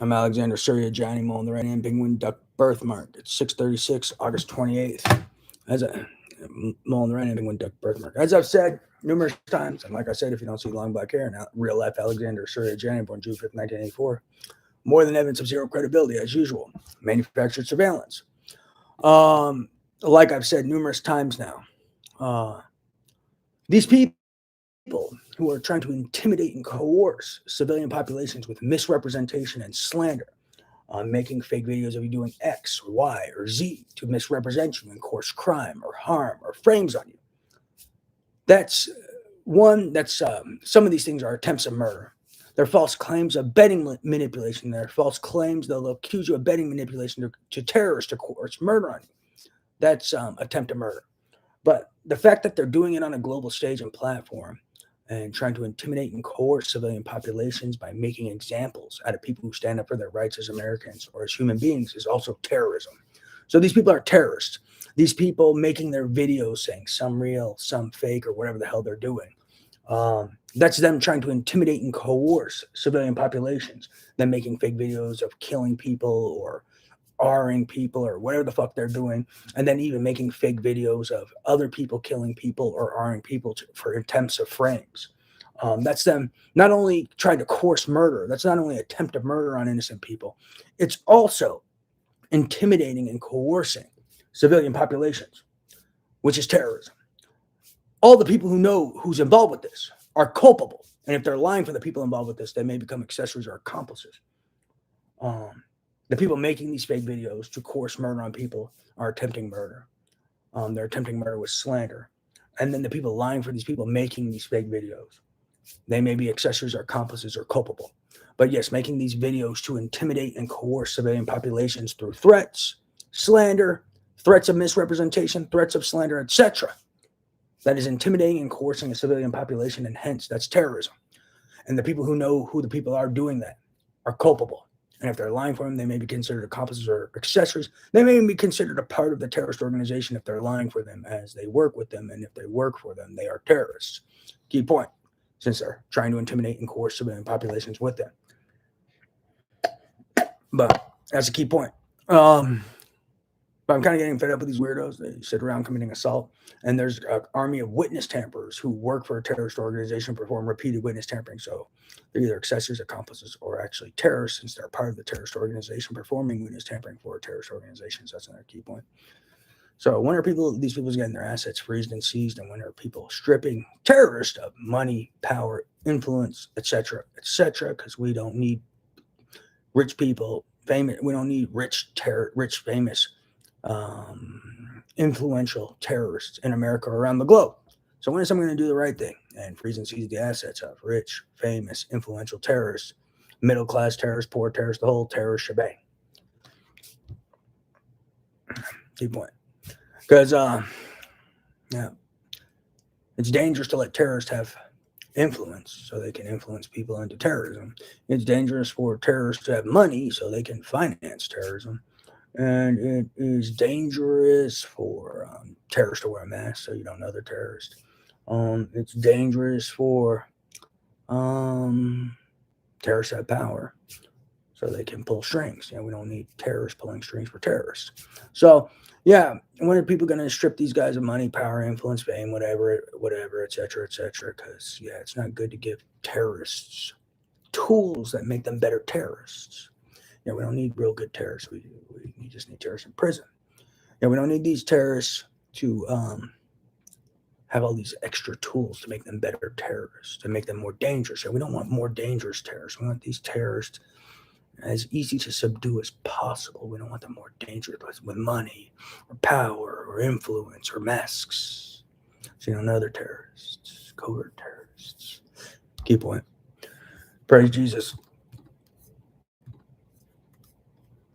I'm Alexander Surya, Johnny Mole on the right hand, penguin duck birthmark. It's 6:36, August 28th. As I Mole on the right hand, penguin duck birthmark. As I've said numerous times, and like I said, if you don't see long black hair, now real life Alexander Surya, Johnny, born June 5th, 1984. More than evidence of zero credibility, as usual. Manufactured surveillance. Like I've said numerous times now, these people who are trying to intimidate and coerce civilian populations with misrepresentation and slander, making fake videos of you doing X, Y, or Z to misrepresent you and coerce crime or harm or frames on you. That's some of these things are attempts of murder. They're false claims of betting manipulation. They're false claims. They'll accuse you of betting manipulation to terrorists to coerce murder on you. That's attempt of murder. But the fact that they're doing it on a global stage and platform and trying to intimidate and coerce civilian populations by making examples out of people who stand up for their rights as Americans or as human beings is also terrorism. So these people are terrorists. These people making their videos saying some real, some fake, or whatever the hell they're doing. That's them trying to intimidate and coerce civilian populations. Them making fake videos of killing people or R-ing people or whatever the fuck they're doing, and then even making fake videos of other people killing people or R-ing people for attempts of frames. That's them not only trying to coerce murder, that's not only attempt of murder on innocent people, it's also intimidating and coercing civilian populations, which is terrorism. All the people who know who's involved with this are culpable. And if they're lying for the people involved with this, they may become accessories or accomplices. The people making these fake videos to coerce murder on people are attempting murder. They're attempting murder with slander. And then the people lying for these people making these fake videos, they may be accessories or accomplices or culpable. But yes, making these videos to intimidate and coerce civilian populations through threats, slander, threats of misrepresentation, threats of slander, etc. That is intimidating and coercing a civilian population, and hence that's terrorism. And the people who know who the people are doing that are culpable. And if they're lying for them, they may be considered accomplices or accessories. They may even be considered a part of the terrorist organization if they're lying for them, as they work with them. And if they work for them, they are terrorists. Key point, since they're trying to intimidate and coerce civilian populations with them. But that's a key point. But I'm kind of getting fed up with these weirdos. They sit around committing assault. And there's an army of witness tamperers who work for a terrorist organization, perform repeated witness tampering. So they're either accessories, accomplices, or actually terrorists, since they're part of the terrorist organization performing witness tampering for terrorist organizations. That's another key point. So when are these people getting their assets freezed and seized? And when are people stripping terrorists of money, power, influence, etc., because we don't need rich people, famous. We don't need rich, famous, influential terrorists in America or around the globe. So when is someone going to do the right thing and freeze and seize the assets of rich, famous, influential terrorists, middle-class terrorists, poor terrorists, the whole terrorist shebang? Key point. Because, it's dangerous to let terrorists have influence so they can influence people into terrorism. It's dangerous for terrorists to have money so they can finance terrorism. And it is dangerous for terrorists to wear a mask so you don't know they're terrorists. It's dangerous for terrorists to have power so they can pull strings. We don't need terrorists pulling strings for terrorists. So, when are people going to strip these guys of money, power, influence, fame, whatever, etc., because, it's not good to give terrorists tools that make them better terrorists. We don't need real good terrorists. We just need terrorists in prison. We don't need these terrorists to have all these extra tools to make them better terrorists, to make them more dangerous. We don't want more dangerous terrorists. We want these terrorists as easy to subdue as possible. We don't want them more dangerous with money or power or influence or masks. So other terrorists, covert terrorists. Key point. Praise Jesus.